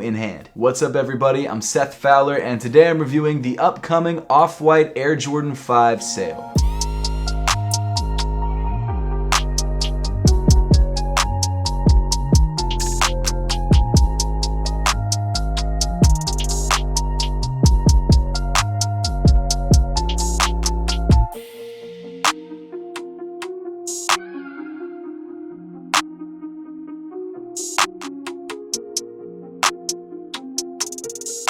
in hand. What's up everybody, I'm Seth Fowler and today I'm reviewing the upcoming Off-White Air Jordan 5 sale.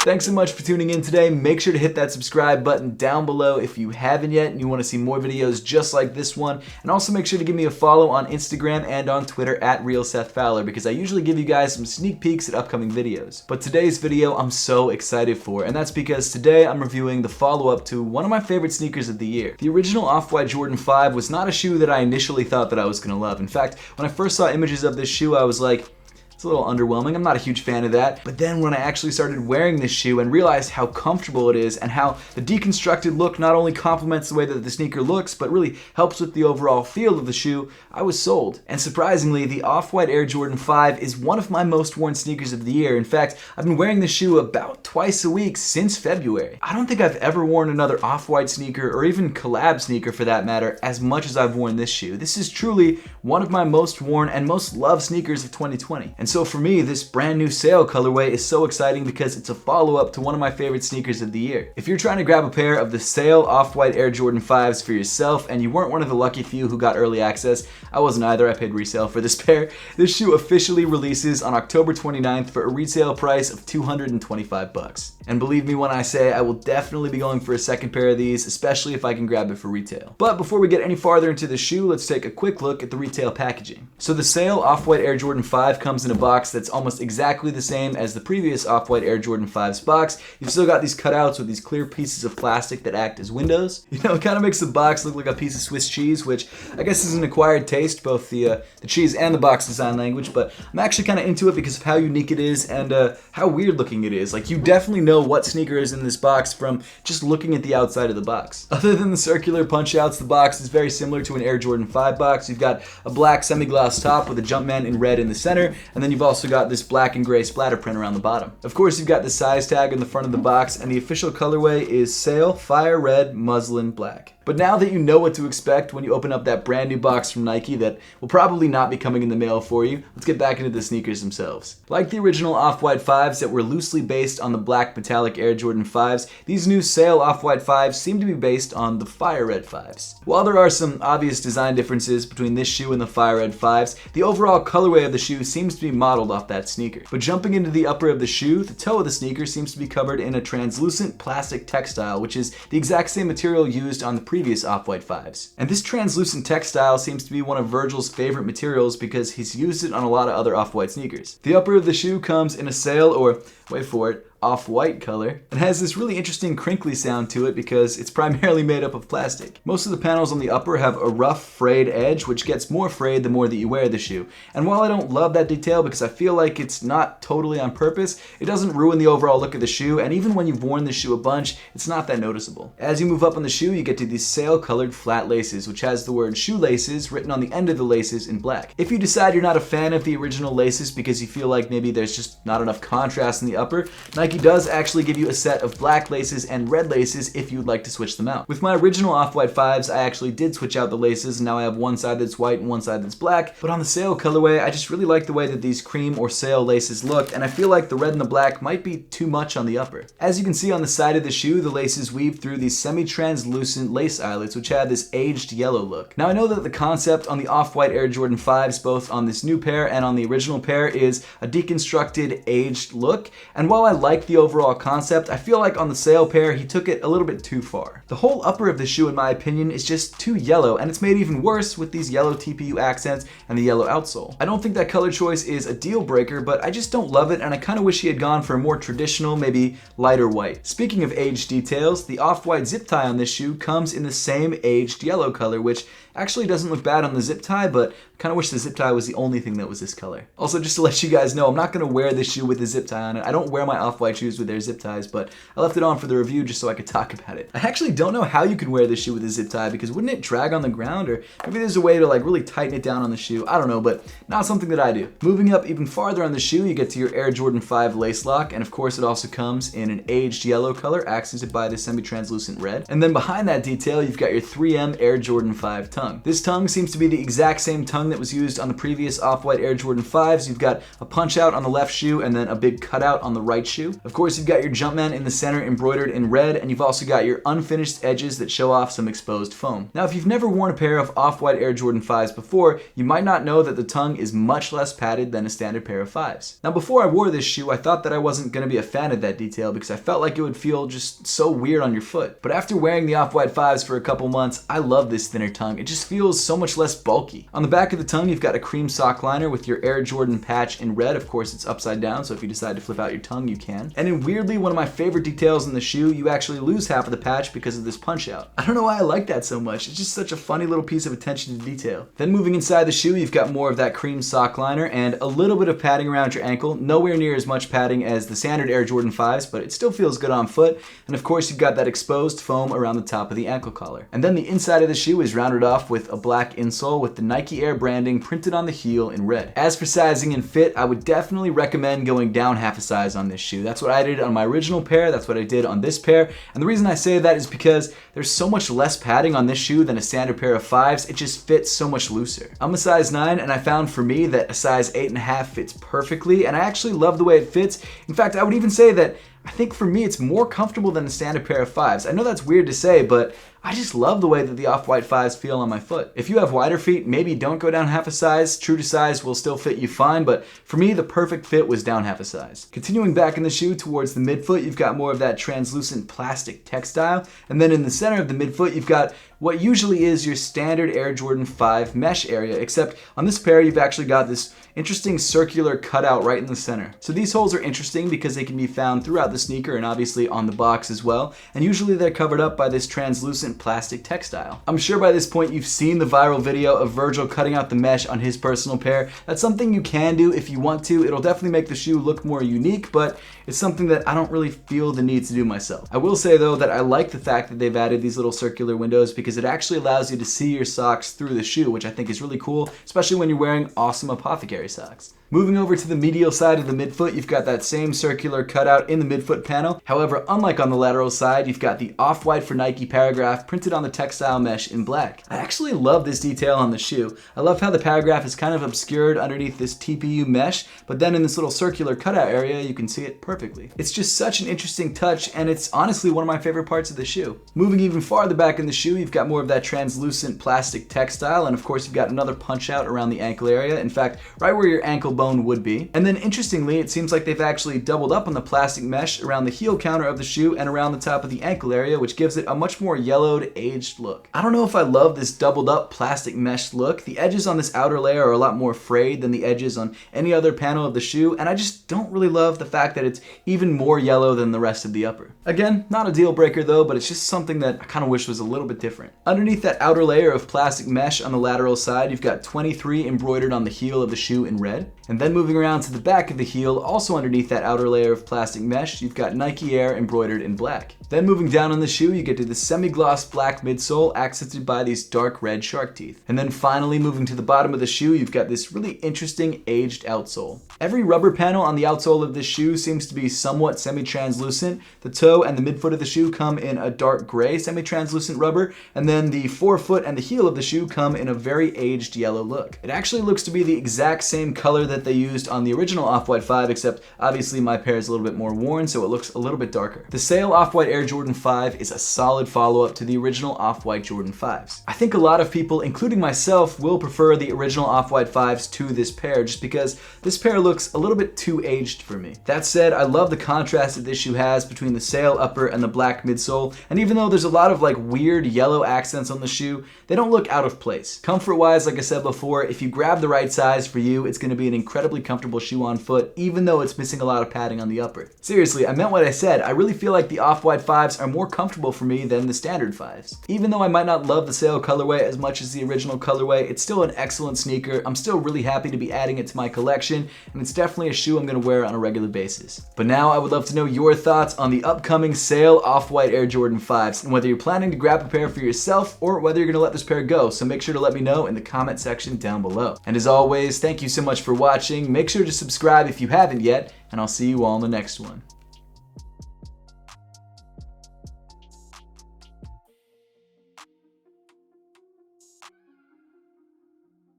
Thanks so much for tuning in today. Make sure to hit that subscribe button down below if you haven't yet and you want to see more videos just like this one. And also make sure to give me a follow on Instagram and on Twitter at RealSethFowler because I usually give you guys some sneak peeks at upcoming videos. But today's video I'm so excited for, and that's because today I'm reviewing the follow-up to one of my favorite sneakers of the year. The original Off-White Jordan 5 was not a shoe that I initially thought that I was going to love. In fact, when I first saw images of this shoe, I was like, it's a little underwhelming. I'm not a huge fan of that. But then when I actually started wearing this shoe and realized how comfortable it is and how the deconstructed look not only complements the way that the sneaker looks, but really helps with the overall feel of the shoe, I was sold. And surprisingly, the Off-White Air Jordan 5 is one of my most worn sneakers of the year. In fact, I've been wearing this shoe about twice a week since February. I don't think I've ever worn another Off-White sneaker, or even collab sneaker for that matter, as much as I've worn this shoe. This is truly one of my most worn and most loved sneakers of 2020. And so for me, this brand new sale colorway is so exciting because it's a follow-up to one of my favorite sneakers of the year. If you're trying to grab a pair of the sale Off-White Air Jordan 5s for yourself and you weren't one of the lucky few who got early access, I wasn't either, I paid resale for this pair. This shoe officially releases on October 29th for a retail price of $225. And believe me when I say I will definitely be going for a second pair of these, especially if I can grab it for retail. But before we get any farther into the shoe, let's take a quick look at the retail packaging. So the sale Off-White Air Jordan 5 comes in a box that's almost exactly the same as the previous Off-White Air Jordan 5's box. You've still got these cutouts with these clear pieces of plastic that act as windows. You know, it kind of makes the box look like a piece of Swiss cheese, which I guess is an acquired taste, both the cheese and the box design language, but I'm actually kind of into it because of how unique it is and how weird looking it is. Like, you definitely know what sneaker is in this box from just looking at the outside of the box. Other than the circular punch outs, the box is very similar to an Air Jordan 5 box. You've got a black semi-gloss top with a Jumpman in red in the center, and then you've also got this black and gray splatter print around the bottom. Of course, you've got the size tag in the front of the box, and the official colorway is Sail Fire Red Muslin Black. But now that you know what to expect when you open up that brand new box from Nike that will probably not be coming in the mail for you, let's get back into the sneakers themselves. Like the original Off-White 5s that were loosely based on the black metallic Air Jordan 5s, these new Sail Off-White 5s seem to be based on the Fire Red 5s. While there are some obvious design differences between this shoe and the Fire Red 5s, the overall colorway of the shoe seems to be modeled off that sneaker. But jumping into the upper of the shoe, the toe of the sneaker seems to be covered in a translucent plastic textile, which is the exact same material used on the previous Off-White 5s. And this translucent textile seems to be one of Virgil's favorite materials because he's used it on a lot of other Off-White sneakers. The upper of the shoe comes in a sail, or wait for it, off-white color, and has this really interesting crinkly sound to it because it's primarily made up of plastic. Most of the panels on the upper have a rough frayed edge, which gets more frayed the more that you wear the shoe. And while I don't love that detail because I feel like it's not totally on purpose, it doesn't ruin the overall look of the shoe, and even when you've worn the shoe a bunch, it's not that noticeable. As you move up on the shoe, you get to these sail-colored flat laces, which has the word shoelaces written on the end of the laces in black. If you decide you're not a fan of the original laces because you feel like maybe there's just not enough contrast in the upper, Nike does actually give you a set of black laces and red laces if you'd like to switch them out. With my original Off-White 5s, I actually did switch out the laces, and now I have one side that's white and one side that's black, but on the sail colorway, I just really like the way that these cream or sail laces look, and I feel like the red and the black might be too much on the upper. As you can see on the side of the shoe, the laces weave through these semi-translucent lace eyelets, which have this aged yellow look. Now I know that the concept on the Off-White Air Jordan 5s, both on this new pair and on the original pair, is a deconstructed, aged look, and while I like the overall concept, I feel like on the sail pair he took it a little bit too far. The whole upper of the shoe, in my opinion, is just too yellow, and it's made even worse with these yellow TPU accents and the yellow outsole. I don't think that color choice is a deal breaker, but I just don't love it, and I kind of wish he had gone for a more traditional, maybe lighter white. Speaking of aged details, the Off-White zip tie on this shoe comes in the same aged yellow color, which Actually doesn't look bad on the zip tie, but I kind of wish the zip tie was the only thing that was this color. Also, just to let you guys know, I'm not going to wear this shoe with the zip tie on it. I don't wear my Off-White shoes with their zip ties, but I left it on for the review just so I could talk about it. I actually don't know how you can wear this shoe with a zip tie, because wouldn't it drag on the ground? Or maybe there's a way to like really tighten it down on the shoe. I don't know, but not something that I do. Moving up even farther on the shoe, you get to your Air Jordan 5 lace lock, and of course it also comes in an aged yellow color, accented by the semi-translucent red. And then behind that detail, you've got your 3M Air Jordan 5 tongue. This tongue seems to be the exact same tongue that was used on the previous Off-White Air Jordan 5s. You've got a punch out on the left shoe and then a big cutout on the right shoe. Of course, you've got your Jumpman in the center embroidered in red, and you've also got your unfinished edges that show off some exposed foam. Now, if you've never worn a pair of Off-White Air Jordan 5s before, you might not know that the tongue is much less padded than a standard pair of 5s. Now, before I wore this shoe, I thought that I wasn't going to be a fan of that detail because I felt like it would feel just so weird on your foot. But after wearing the Off-White 5s for a couple months, I love this thinner tongue. It just feels so much less bulky. On the back of the tongue, you've got a cream sock liner with your Air Jordan patch in red. Of course, it's upside down, so if you decide to flip out your tongue, you can. And then weirdly, one of my favorite details in the shoe, you actually lose half of the patch because of this punch out. I don't know why I like that so much. It's just such a funny little piece of attention to detail. Then moving inside the shoe, you've got more of that cream sock liner and a little bit of padding around your ankle. Nowhere near as much padding as the standard Air Jordan 5s, but it still feels good on foot. And of course, you've got that exposed foam around the top of the ankle collar. And then the inside of the shoe is rounded off with a black insole with the Nike Air branding printed on the heel in red. As for sizing and fit, I would definitely recommend going down half a size on this shoe. That's what I did on my original pair, that's what I did on this pair. And the reason I say that is because there's so much less padding on this shoe than a standard pair of 5s, it just fits so much looser. I'm a size 9, and I found for me that a size 8.5 fits perfectly, and I actually love the way it fits. In fact, I would even say that I think for me it's more comfortable than a standard pair of 5s. I know that's weird to say, but I just love the way that the Off-White 5s feel on my foot. If you have wider feet, maybe don't go down half a size. True to size will still fit you fine, but for me, the perfect fit was down half a size. Continuing back in the shoe towards the midfoot, you've got more of that translucent plastic textile, and then in the center of the midfoot, you've got what usually is your standard Air Jordan 5 mesh area, except on this pair, you've actually got this interesting circular cutout right in the center. So these holes are interesting because they can be found throughout the sneaker and obviously on the box as well, and usually they're covered up by this translucent plastic textile. I'm sure by this point you've seen the viral video of Virgil cutting out the mesh on his personal pair. That's something you can do if you want to. It'll definitely make the shoe look more unique, but it's something that I don't really feel the need to do myself. I will say though that I like the fact that they've added these little circular windows because it actually allows you to see your socks through the shoe, which I think is really cool, especially when you're wearing awesome Apothecary socks. Moving over to the medial side of the midfoot, you've got that same circular cutout in the midfoot panel. However, unlike on the lateral side, you've got the Off-White for Nike paragraph printed on the textile mesh in black. I actually love this detail on the shoe. I love how the paragraph is kind of obscured underneath this TPU mesh, but then in this little circular cutout area, you can see it perfectly. It's just such an interesting touch, and it's honestly one of my favorite parts of the shoe. Moving even farther back in the shoe, you've got more of that translucent plastic textile, and of course you've got another punch out around the ankle area. In fact, right where your ankle bone would be. And then interestingly, it seems like they've actually doubled up on the plastic mesh around the heel counter of the shoe and around the top of the ankle area, which gives it a much more yellowed, aged look. I don't know if I love this doubled up plastic mesh look. The edges on this outer layer are a lot more frayed than the edges on any other panel of the shoe, and I just don't really love the fact that it's even more yellow than the rest of the upper. Again, not a deal breaker though, but it's just something that I kind of wish was a little bit different. Underneath that outer layer of plastic mesh on the lateral side, you've got 23 embroidered on the heel of the shoe in red. And then moving around to the back of the heel, also underneath that outer layer of plastic mesh, you've got Nike Air embroidered in black. Then moving down on the shoe, you get to the semi-gloss black midsole accented by these dark red shark teeth. And then finally moving to the bottom of the shoe, you've got this really interesting aged outsole. Every rubber panel on the outsole of this shoe seems to be somewhat semi-translucent. The toe and the midfoot of the shoe come in a dark gray semi-translucent rubber, and then the forefoot and the heel of the shoe come in a very aged yellow look. It actually looks to be the exact same color that they used on the original Off-White 5, except obviously my pair is a little bit more worn, so it looks a little bit darker. The Sail Off-White Air Jordan 5 is a solid follow-up to the original Off-White Jordan 5s. I think a lot of people, including myself, will prefer the original Off-White 5s to this pair just because this pair looks a little bit too aged for me. That said, I love the contrast that this shoe has between the Sail upper and the black midsole, and even though there's a lot of like weird yellow accents on the shoe, they don't look out of place. Comfort-wise, like I said before, if you grab the right size for you, it's going to be an incredibly comfortable shoe on foot, even though it's missing a lot of padding on the upper. Seriously, I meant what I said. I really feel like the Off-White 5s are more comfortable for me than the standard 5s. Even though I might not love the Sail colorway as much as the original colorway, it's still an excellent sneaker. I'm still really happy to be adding it to my collection, and it's definitely a shoe I'm gonna wear on a regular basis. But now I would love to know your thoughts on the upcoming Sail Off-White Air Jordan 5s, and whether you're planning to grab a pair for yourself or whether you're gonna let this pair go. So make sure to let me know in the comment section down below. And as always, thank you so much for watching. Make sure to subscribe if you haven't yet, and I'll see you all in the next one.